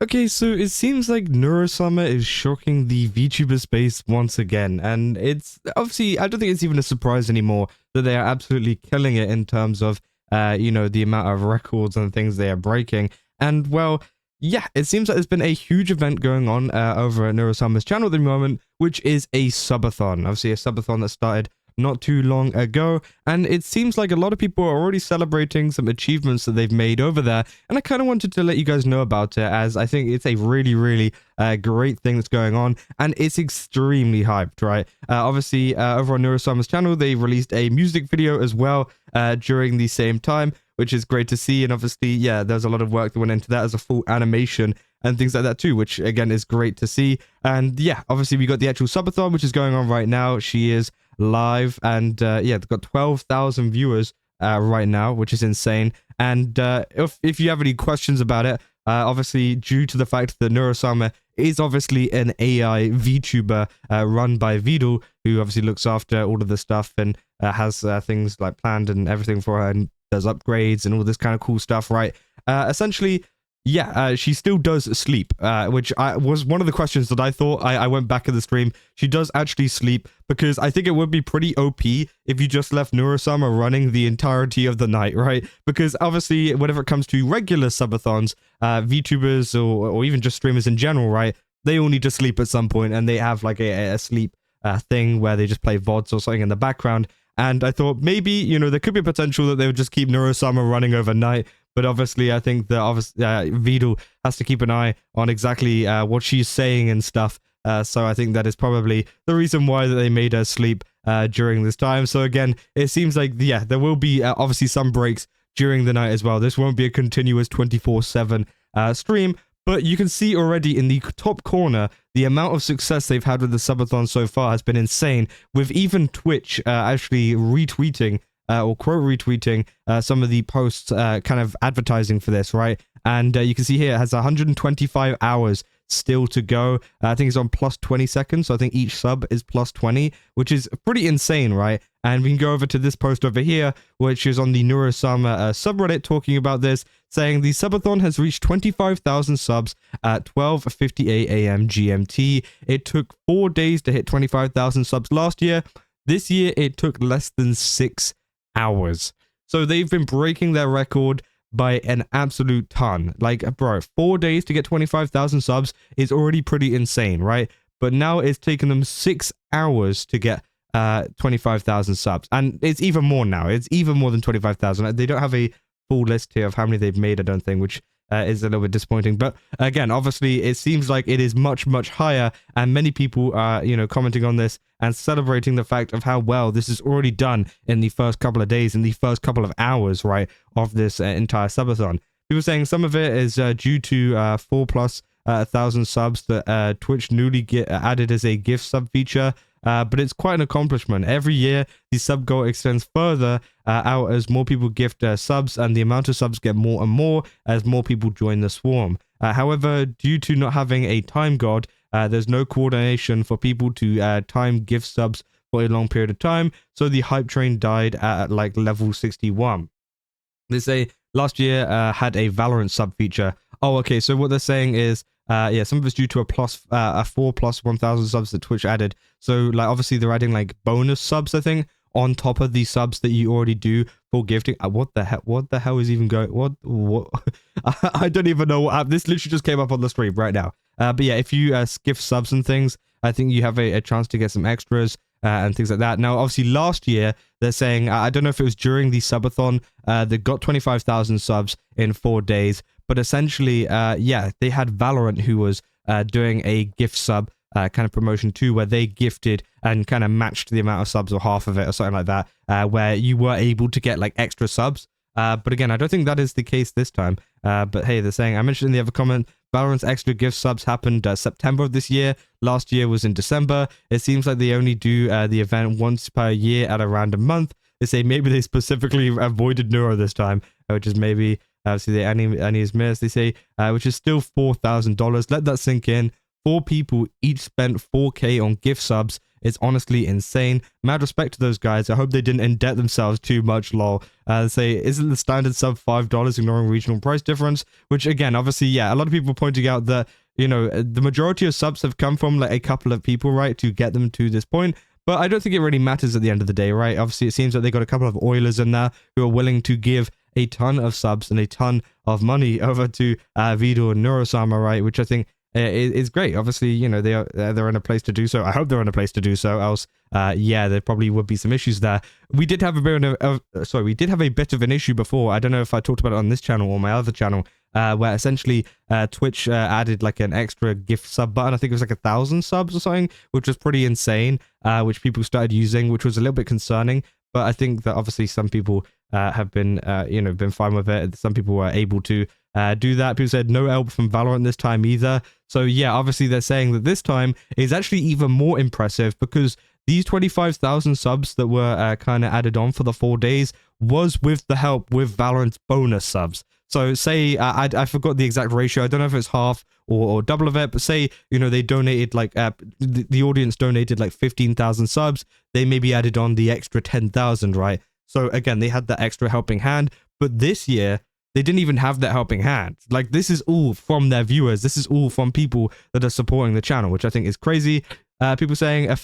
Okay, so it seems like Neuro Sama is shocking the VTuber space once again, and it's obviously, I don't think it's even a surprise anymore that they are absolutely killing it in terms of, the amount of records and things they are breaking. And well, yeah, it seems like there's been a huge event going on over at Neuro Sama's channel at the moment, which is a subathon. Obviously, a subathon that started not too long ago, and it seems like a lot of people are already celebrating some achievements that they've made over there, and I kind of wanted to let you guys know about it, as I think it's a really great thing that's going on, and it's extremely hyped, right? Obviously, over on Neurosama's channel, they released a music video as well during the same time, which is great to see, and obviously, yeah, there's a lot of work that went into that as a full animation and things like that too, which again is great to see. And yeah, obviously we got the actual subathon, which is going on right now. She is live, and yeah, they've got 12,000 viewers right now, which is insane. And if you have any questions about it, obviously due to the fact that Neurosama is obviously an AI VTuber run by Vidal, who obviously looks after all of the stuff and has things like planned and everything for her, and does upgrades and all this kind of cool stuff, right? Essentially, yeah, she still does sleep, which was one of the questions that I thought. I went back in the stream. She does actually sleep, because I think it would be pretty OP if you just left Neurosama running the entirety of the night, right? Because obviously, whenever it comes to regular subathons, VTubers or even just streamers in general, right? They all need to sleep at some point, and they have like a sleep thing where they just play VODs or something in the background. And I thought maybe, there could be potential that they would just keep Neurosama running overnight. But obviously, I think that Vidal has to keep an eye on exactly what she's saying and stuff. So I think that is probably the reason why that they made her sleep during this time. So again, it seems like, yeah, there will be obviously some breaks during the night as well. This won't be a continuous 24/7 stream. But you can see already in the top corner, the amount of success they've had with the subathon so far has been insane, with even Twitch actually retweeting or quote retweeting some of the posts kind of advertising for this, right? And you can see here it has 125 hours still to go. I think it's on plus 20 seconds, so I think each sub is plus 20, which is pretty insane, right? And we can go over to this post over here, which is on the Neurosama subreddit, talking about this, saying the subathon has reached 25,000 subs at 12:58 a.m. GMT. It took 4 days to hit 25,000 subs last year. This year, it took less than 6 hours. So they've been breaking their record by an absolute ton. Like, bro, 4 days to get 25,000 subs is already pretty insane, right? But now it's taken them 6 hours to get 25,000 subs. And it's even more now. It's even more than 25,000. They don't have a full list here of how many they've made, I don't think, which is a little bit disappointing. But again, obviously, it seems like it is much higher, and many people are, commenting on this and celebrating the fact of how well this is already done in the first couple of days, in the first couple of hours, right, of this entire subathon. People saying some of it is due to 4+ thousand subs that Twitch newly added as a gift sub feature. But it's quite an accomplishment. Every year, the sub goal extends further out as more people gift subs, and the amount of subs get more and more as more people join the swarm. However, due to not having a time god, there's no coordination for people to time gift subs for a long period of time, so the hype train died at like level 61. They say last year had a Valorant sub feature. Oh, okay, so what they're saying is, yeah, some of it's due to a 4+ 1,000 subs that Twitch added. So, like, obviously they're adding like bonus subs, I think, on top of the subs that you already do for gifting. What the hell? What the hell is even going? What? I don't even know what happened. This literally just came up on the stream right now. But yeah, if you gift subs and things, I think you have a chance to get some extras and things like that. Now, obviously, last year they're saying, I don't know if it was during the subathon, they got 25,000 subs in 4 days. But essentially, yeah, they had Valorant, who was doing a gift sub kind of promotion too, where they gifted and kind of matched the amount of subs or half of it or something like that, where you were able to get like extra subs. But again, I don't think that is the case this time. But hey, they're saying, I mentioned in the other comment, Valorant's extra gift subs happened September of this year. Last year was in December. It seems like they only do the event once per year at a random month. They say maybe they specifically avoided Neuro this time, which is maybe... Obviously, the Annie is missed, they say, which is still $4,000. Let that sink in. 4 people each spent 4K on gift subs It's honestly insane. Mad respect to those guys. I hope they didn't indebt themselves too much, lol. Say, isn't the standard sub $5 ignoring regional price difference? Which again, obviously, yeah, a lot of people pointing out that, you know, the majority of subs have come from like a couple of people, right, to get them to this point. But I don't think it really matters at the end of the day, right? Obviously, it seems like they got a couple of Oilers in there who are willing to give a ton of subs and a ton of money over to Vido and Neuro Sama, right? Which I think is great. Obviously, you know, they're in a place to do so. I hope they're in a place to do so. Else, yeah, there probably would be some issues there. We did have a bit of an issue before. I don't know if I talked about it on this channel or my other channel, where essentially Twitch added like an extra gift sub button. I think it was like 1,000 subs or something, which was pretty insane, which people started using, which was a little bit concerning. But I think that obviously some people have been, you know, been fine with it. Some people were able to do that. People said no help from Valorant this time either. So yeah, obviously they're saying that this time is actually even more impressive because these 25,000 subs that were kind of added on for the 4 days was with the help with Valorant's bonus subs. So say, I forgot the exact ratio. I don't know if it's half or double of it, but say, you know, they donated like, the audience donated like 15,000 subs. They maybe added on the extra 10,000, right? So again, they had that extra helping hand, but this year, they didn't even have that helping hand. Like, this is all from their viewers. This is all from people that are supporting the channel, which I think is crazy. People saying there's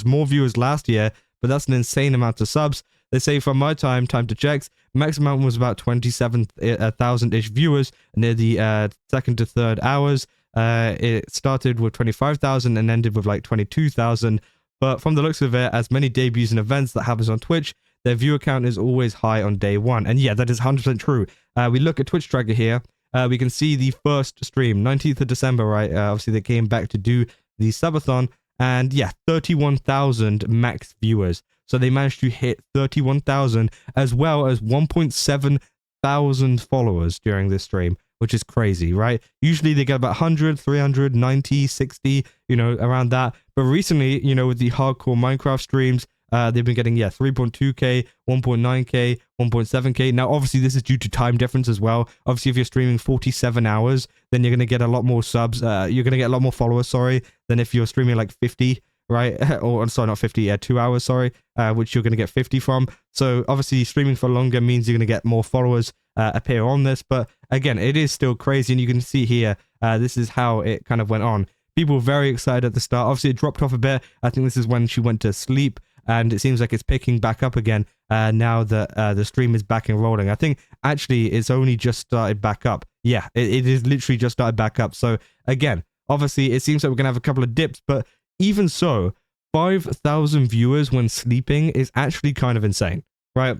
more viewers last year, but that's an insane amount of subs. They say from my time to checks, max amount was about 27,000-ish viewers near the second to third hours. It started with 25,000 and ended with like 22,000. But from the looks of it, as many debuts and events that happens on Twitch, their viewer count is always high on day one. And yeah, that is 100% true. We look at Twitch Tracker here. We can see the first stream, 19th of December, right? Obviously, they came back to do the Subathon. And yeah, 31,000 max viewers. So they managed to hit 31,000 as well as 1.7 thousand followers during this stream, which is crazy, right? Usually they get about 100, 300, 90, 60, you know, around that. But recently, you know, with the hardcore Minecraft streams, they've been getting, yeah, 3.2k, 1.9k, 1.7k. Now, obviously, this is due to time difference as well. Obviously, if you're streaming 47 hours, then you're going to get a lot more subs. You're going to get a lot more followers, sorry, than if you're streaming like 50, right? Or, sorry, not 50, 2 hours, sorry, which you're going to get 50 from. So, obviously, streaming for longer means you're going to get more followers appear on this. But, again, it is still crazy. And you can see here, this is how it kind of went on. People were very excited at the start. Obviously, it dropped off a bit. I think this is when she went to sleep. And it seems like it's picking back up again now that the stream is back and rolling. I think actually it's only just started back up. Yeah, it is literally just started back up. So again, obviously it seems like we're going to have a couple of dips, but even so, 5,000 viewers when sleeping is actually kind of insane, right?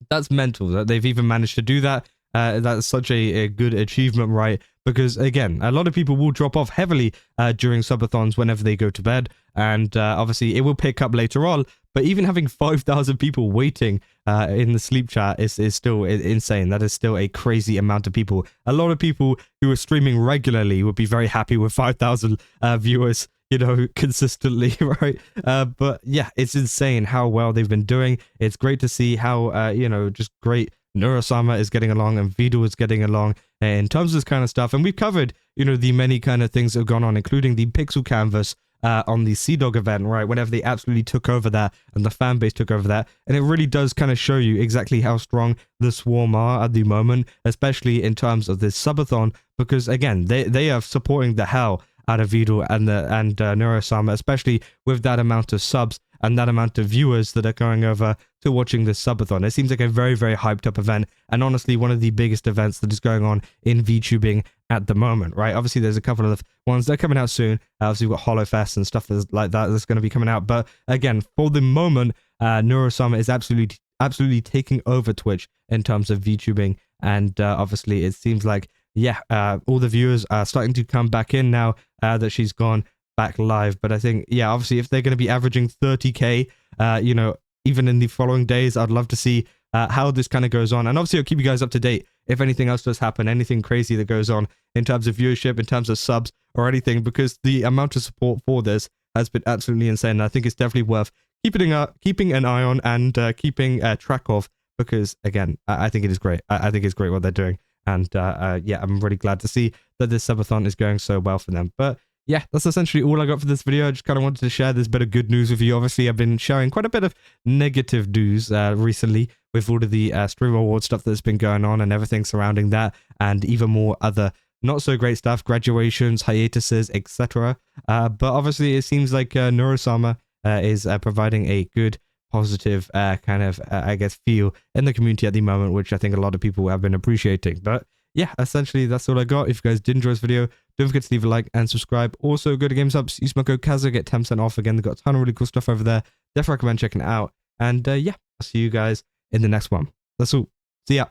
That's mental that they've even managed to do that. That's such a good achievement, right? Because again, a lot of people will drop off heavily during subathons whenever they go to bed, and obviously it will pick up later on. But even having 5,000 people waiting in the sleep chat is still insane. That is still a crazy amount of people. A lot of people who are streaming regularly would be very happy with 5,000 viewers, you know, consistently, right? But yeah, it's insane how well they've been doing. It's great to see how, you know, just great Neuro Sama is getting along and Vido is getting along in terms of this kind of stuff. And we've covered, you know, the many kind of things that have gone on, including the pixel canvas on the Sea Dog event, right? Whenever they absolutely took over that and the fan base took over that. And it really does kind of show you exactly how strong the Swarm are at the moment, especially in terms of this subathon, because again, they are supporting the hell out of Vido and Neuro Sama, especially with that amount of subs and that amount of viewers that are going over to watching this subathon. It seems like a very, very hyped up event, and honestly, one of the biggest events that is going on in VTubing at the moment, right? Obviously, there's a couple of ones that are coming out soon. Obviously, we've got HoloFest and stuff like that that's going to be coming out. But again, for the moment, Neuro Sama is absolutely taking over Twitch in terms of VTubing, and obviously, it seems like, yeah, all the viewers are starting to come back in now that she's gone back live. But I think, yeah, obviously if they're going to be averaging 30k, you know, even in the following days, I'd love to see how this kind of goes on. And obviously I'll keep you guys up to date if anything else does happen, anything crazy that goes on in terms of viewership, in terms of subs or anything, because the amount of support for this has been absolutely insane. And I think it's definitely worth keeping an eye on and keeping track of, because again, I think it is great. I think it's great what they're doing. And yeah, I'm really glad to see that this subathon is going so well for them. But yeah, that's essentially all I got for this video. I just kind of wanted to share this bit of good news with you. Obviously, I've been sharing quite a bit of negative news recently with all of the stream award stuff that's been going on and everything surrounding that, and even more other not so great stuff, graduations, hiatuses, etc. But obviously, it seems like Neuro Sama is providing a good, positive kind of, I guess, feel in the community at the moment, which I think a lot of people have been appreciating. But yeah, essentially, that's all I got. If you guys did enjoy this video, don't forget to leave a like and subscribe. Also, go to GameSubs, use my code Kaza, get 10% off. Again, they've got a ton of really cool stuff over there. Definitely recommend checking it out. And yeah, I'll see you guys in the next one. That's all. See ya.